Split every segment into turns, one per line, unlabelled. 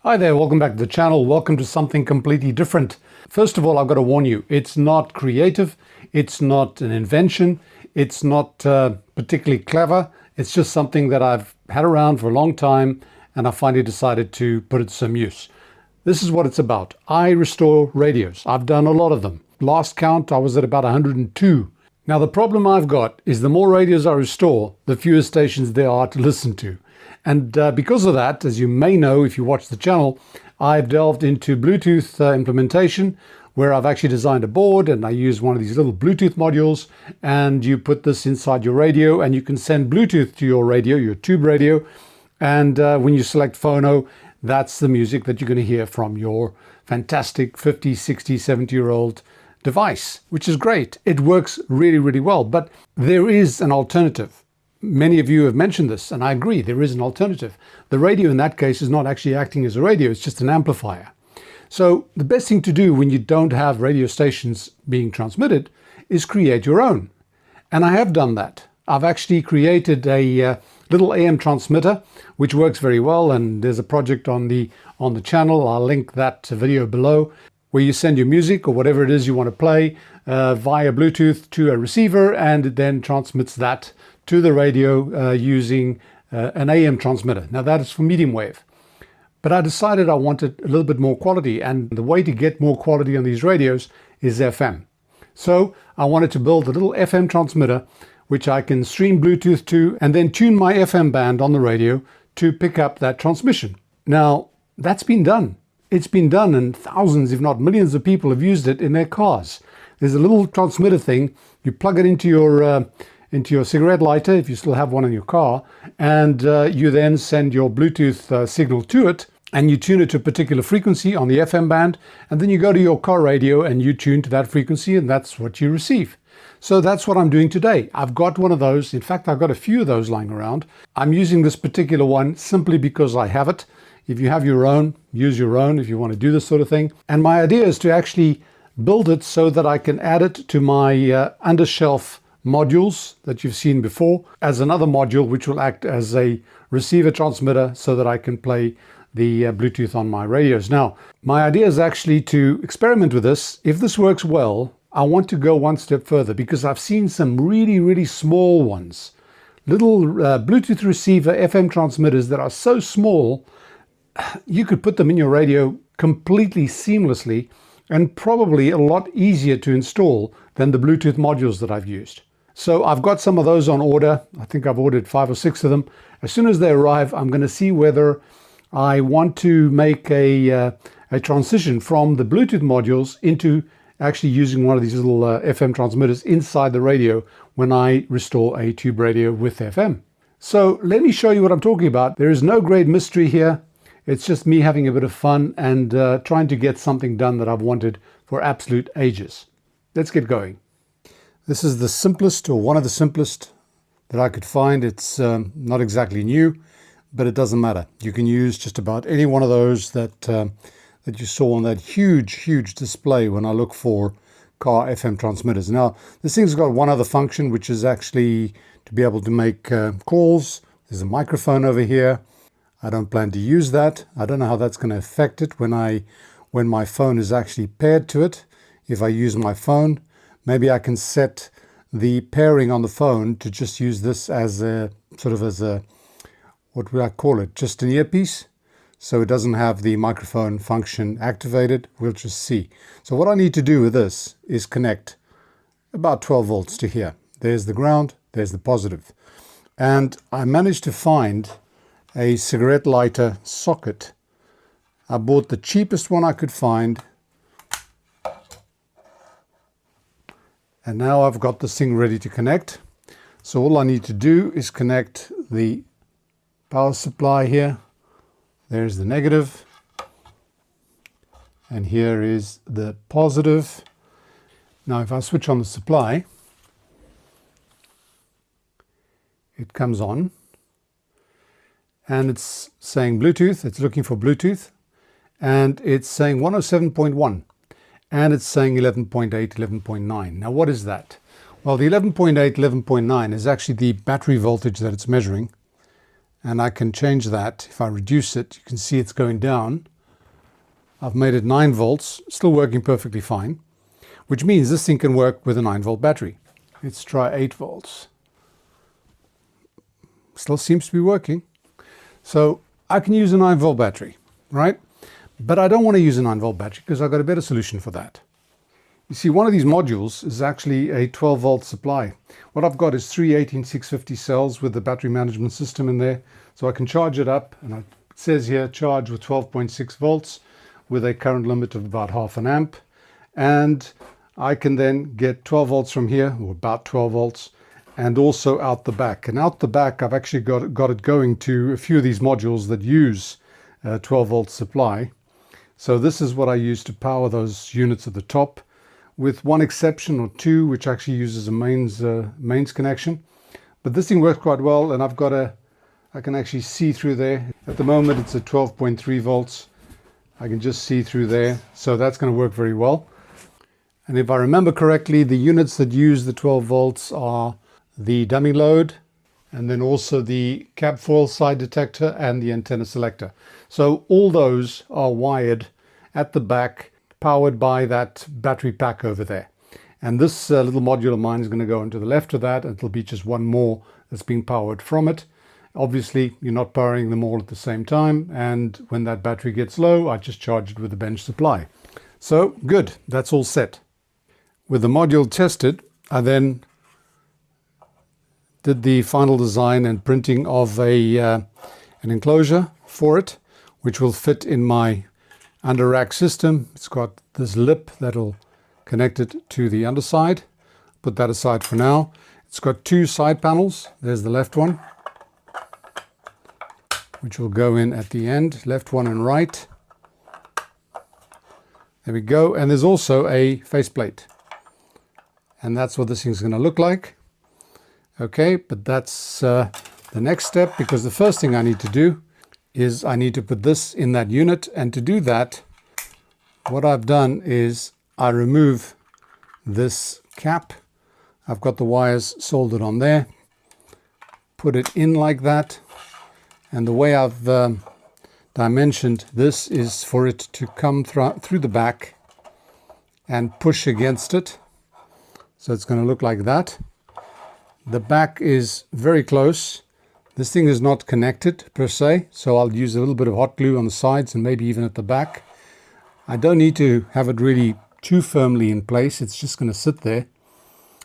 Hi there, welcome back to the channel. Welcome to something completely different. First of all, I've got to warn you, it's not creative, it's not an invention, it's not particularly clever. It's just something that I've had around for a long time and I finally decided to put it to some use. This is what it's about. I restore radios. I've done a lot of them. Last count, I was at about 102. Now the problem I've got is the more radios I restore, the fewer stations there are to listen to. And because of that, as you may know if you watch the channel, I've delved into Bluetooth implementation, where I've actually designed a board and I use one of these little Bluetooth modules, and you put this inside your radio and you can send Bluetooth to your radio, your tube radio, and when you select phono, that's the music that you're going to hear from your fantastic 50, 60, 70-year-old device, which is great. It works really, really well, but there is an alternative. Many of you have mentioned this, and I agree, there is an alternative. The radio in that case is not actually acting as a radio, it's just an amplifier. So the best thing to do when you don't have radio stations being transmitted is create your own. And I have done that. I've actually created a little AM transmitter, which works very well, and there's a project on the channel. I'll link that video below, where you send your music or whatever it is you want to play via Bluetooth to a receiver, and it then transmits that to the radio using an AM transmitter. Now that is for medium wave. But I decided I wanted a little bit more quality, and the way to get more quality on these radios is FM. So I wanted to build a little FM transmitter which I can stream Bluetooth to and then tune my FM band on the radio to pick up that transmission. Now that's been done. It's been done, and thousands, if not millions of people have used it in their cars. There's a little transmitter thing. You plug it into your cigarette lighter, if you still have one in your car, and you then send your Bluetooth signal to it, and you tune it to a particular frequency on the FM band, and then you go to your car radio and you tune to that frequency, and that's what you receive. So that's what I'm doing today. I've got one of those. In fact, I've got a few of those lying around. I'm using this particular one simply because I have it. If you have your own, use your own if you want to do this sort of thing. And my idea is to actually build it so that I can add it to my undershelf modules that you've seen before as another module which will act as a receiver transmitter so that I can play the Bluetooth on my radios. Now, my idea is actually to experiment with this. If this works well, I want to go one step further, because I've seen some really, really small ones. Little Bluetooth receiver FM transmitters that are so small, you could put them in your radio completely seamlessly and probably a lot easier to install than the Bluetooth modules that I've used. So I've got some of those on order. I think I've ordered 5 or 6 of them. As soon as they arrive, I'm going to see whether I want to make a transition from the Bluetooth modules into actually using one of these little FM transmitters inside the radio when I restore a tube radio with FM. So let me show you what I'm talking about. There is no great mystery here. It's just me having a bit of fun and trying to get something done that I've wanted for absolute ages. Let's get going. This is the simplest, or one of the simplest that I could find. It's not exactly new, but it doesn't matter. You can use just about any one of those that you saw on that huge display when I look for car FM transmitters. Now, this thing's got one other function, which is actually to be able to make calls. There's a microphone over here. I don't plan to use that. I don't know how that's going to affect it when my phone is actually paired to it. If I use my phone, maybe I can set the pairing on the phone to just use this as a what would I call it? Just an earpiece. So it doesn't have the microphone function activated. We'll just see. So what I need to do with this is connect about 12 volts to here. There's the ground, there's the positive. And I managed to find a cigarette lighter socket. I bought the cheapest one I could find. And now I've got this thing ready to connect. So all I need to do is connect the power supply here. There's the negative. And here is the positive. Now if I switch on the supply, it comes on. And it's saying Bluetooth. It's looking for Bluetooth. And it's saying 107.1. And it's saying 11.8, 11.9. Now what is that? Well, the 11.8, 11.9 is actually the battery voltage that it's measuring. And I can change that. If I reduce it, you can see it's going down. I've made it 9 volts, still working perfectly fine, which means this thing can work with a 9-volt battery. Let's try 8 volts. Still seems to be working. So I can use a 9-volt battery, right? But I don't want to use a 9-volt battery because I've got a better solution for that. You see, one of these modules is actually a 12-volt supply. What I've got is 3 18650 cells with the battery management system in there. So I can charge it up, and it says here charge with 12.6 volts with a current limit of about half an amp. And I can then get 12 volts from here, or about 12 volts, and also out the back. And out the back, I've actually got it going to a few of these modules that use a 12-volt supply. So this is what I use to power those units at the top, with one exception or two, which actually uses a mains connection. But this thing works quite well, and I can actually see through there. At the moment, it's at 12.3 volts. I can just see through there, so that's going to work very well. And if I remember correctly, the units that use the 12 volts are the dummy load, and then also the cab foil side detector and the antenna selector. So all those are wired at the back, powered by that battery pack over there. And this little module of mine is going to go into the left of that, and it'll be just one more that's being powered from it. Obviously, you're not powering them all at the same time, and when that battery gets low, I just charge it with the bench supply. So good, that's all set. With the module tested, I then did the final design and printing of an enclosure for it, which will fit in my under rack system. It's got this lip that'll connect it to the underside. Put that aside for now. It's got 2 side panels. There's the left one, which will go in at the end, left one and right. There we go. And there's also a faceplate. And that's what this thing's going to look like. Okay, but that's the next step, because the first thing I need to do is I need to put this in that unit. And to do that, what I've done is I remove this cap. I've got the wires soldered on there, put it in like that. And the way I've dimensioned this is for it to come through the back and push against it. So it's going to look like that. The back is very close. This thing is not connected per se, so I'll use a little bit of hot glue on the sides and maybe even at the back. I don't need to have it really too firmly in place. It's just going to sit there.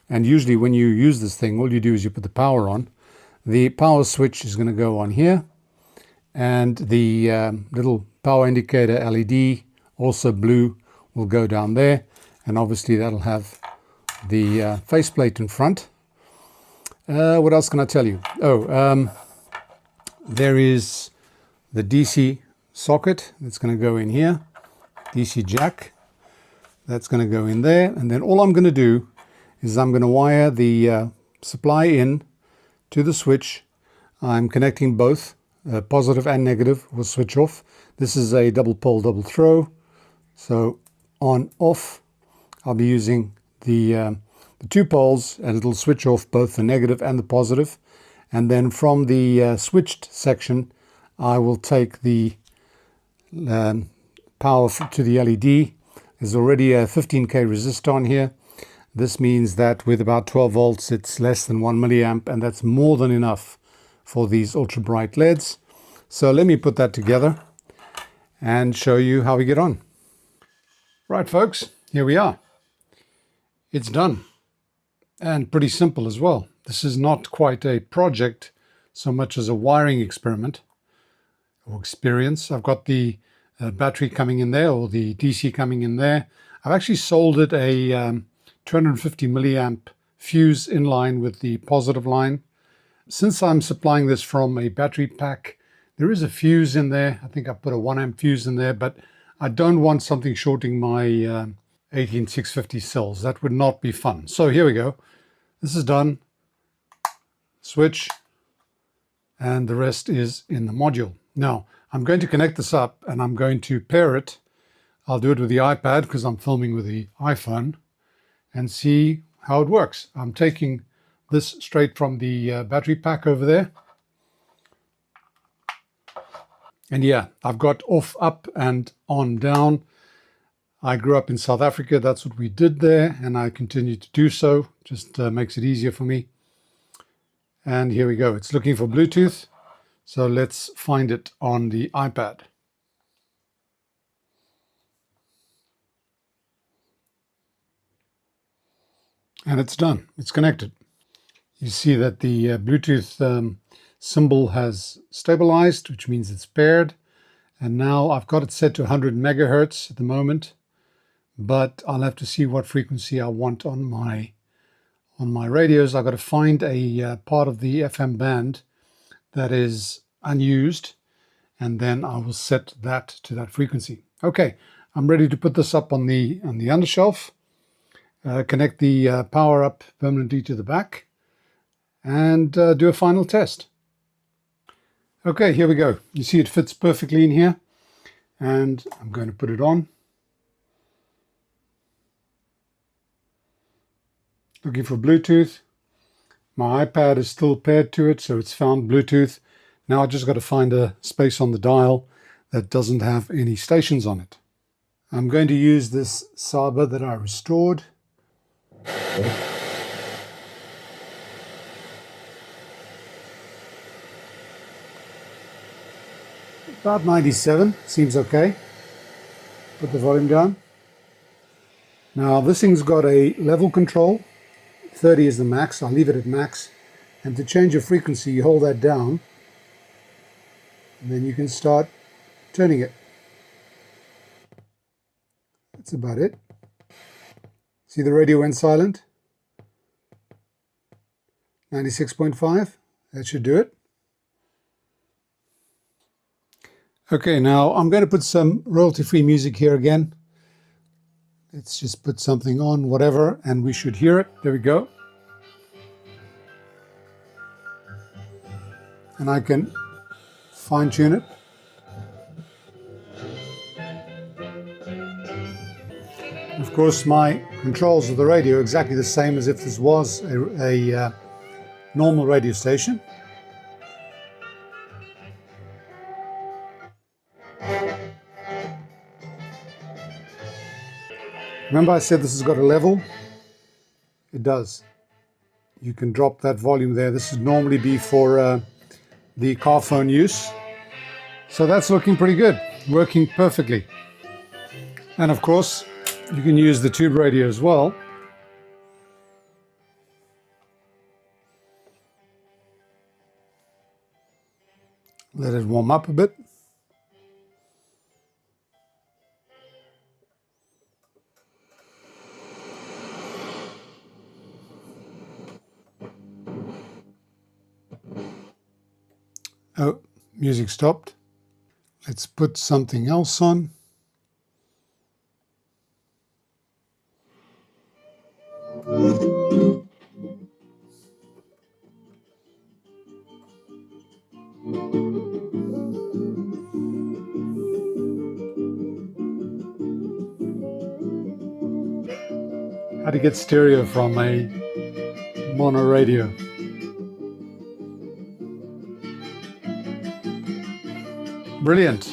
And usually when you use this thing, all you do is you put the power on. The power switch is going to go on here. And the little power indicator LED, also blue, will go down there. And obviously that'll have the faceplate in front. What else can I tell you? There is the DC socket that's going to go in here. DC jack. That's going to go in there. And then all I'm going to do is I'm going to wire the supply in to the switch. I'm connecting both. Positive and negative will switch off. This is a double pole, double throw. So on, off, I'll be using the 2 poles, and it'll switch off both the negative and the positive. And then from the switched section, I will take the power to the LED. There's already a 15K resistor on here. This means that with about 12 volts, it's less than 1 milliamp, and that's more than enough for these ultra bright LEDs. So let me put that together and show you how we get on. Right, folks, here we are. It's done, and pretty simple as well. This is not quite a project so much as a wiring experiment or experience. I've got the battery coming in there, or the DC coming in there. I've actually soldered a 250 milliamp fuse in line with the positive line. Since I'm supplying this from a battery pack, there is a fuse in there. I think I put a 1 amp fuse in there, but I don't want something shorting my 18650 cells. That would not be fun. So here we go. This is done. Switch, and the rest is in the module. Now, I'm going to connect this up, and I'm going to pair it. I'll do it with the iPad because I'm filming with the iPhone, and see how it works. I'm taking this straight from the battery pack over there. And yeah, I've got off, up, and on, down. I grew up in South Africa. That's what we did there, and I continue to do so. Just makes it easier for me. And here we go. It's looking for Bluetooth. So let's find it on the iPad. And it's done. It's connected. You see that the Bluetooth symbol has stabilized, which means it's paired. And now I've got it set to 100 megahertz at the moment, but I'll have to see what frequency I want on my radios. I've got to find a part of the FM band that is unused, and then I will set that to that frequency. Okay, I'm ready to put this up on the undershelf, connect the power up permanently to the back, and do a final test. Okay, here we go. You see it fits perfectly in here, and I'm going to put it on. Looking for Bluetooth. My iPad is still paired to it, so it's found Bluetooth. Now I just got to find a space on the dial that doesn't have any stations on it. I'm going to use this Saba that I restored. About 97, seems okay. Put the volume down. Now this thing's got a level control. 30 is the max. I'll leave it at max. And to change your frequency, you hold that down. And then you can start turning it. That's about it. See the radio went silent? 96.5. That should do it. Okay, now I'm going to put some royalty-free music here again. Let's just put something on, whatever, and we should hear it. There we go. And I can fine-tune it. Of course, my controls of the radio are exactly the same as if this was a normal radio station. Remember I said this has got a level? It does. You can drop that volume there. This would normally be for the car phone use. So that's looking pretty good, working perfectly. And of course, you can use the tube radio as well. Let it warm up a bit. Oh, music stopped. Let's put something else on. How to get stereo from a mono radio. Brilliant.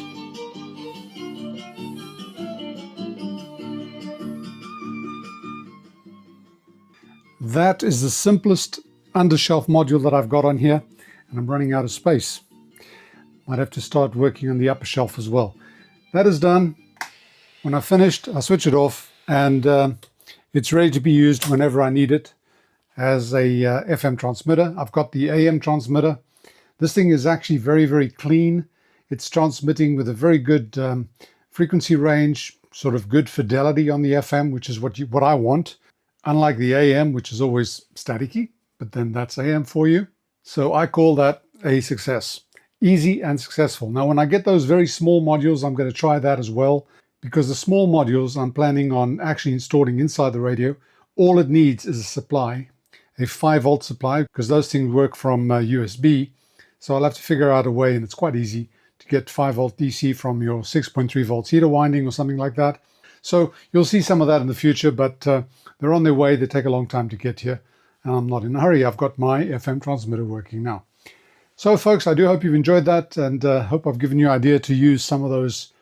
That is the simplest undershelf module that I've got on here, and I'm running out of space. Might have to start working on the upper shelf as well. That is done. When I've finished, I'll switch it off, and it's ready to be used whenever I need it as a FM transmitter. I've got the AM transmitter. This thing is actually very, very clean. It's transmitting with a very good frequency range, sort of good fidelity on the FM, which is what I want. Unlike the AM, which is always staticky, but then that's AM for you. So I call that a success. Easy and successful. Now, when I get those very small modules, I'm going to try that as well, because the small modules I'm planning on actually installing inside the radio. All it needs is a supply, a 5-volt supply, because those things work from USB. So I'll have to figure out a way, and it's quite easy, to get 5-volt DC from your 6.3 volts heater winding or something like that. So you'll see some of that in the future, but they're on their way. They take a long time to get here, and I'm not in a hurry. I've got my FM transmitter working now. So folks, I do hope you've enjoyed that, and hope I've given you an idea to use some of those.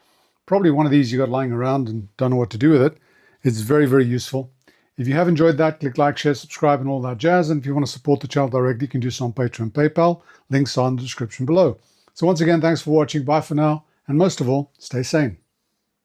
Probably one of these you got lying around and don't know what to do with it. It's very, very useful. If you have enjoyed that, click like, share, subscribe, and all that jazz. And if you want to support the channel directly, you can do so on Patreon and PayPal. Links are in the description below. So once again, thanks for watching. Bye for now. And most of all, stay sane.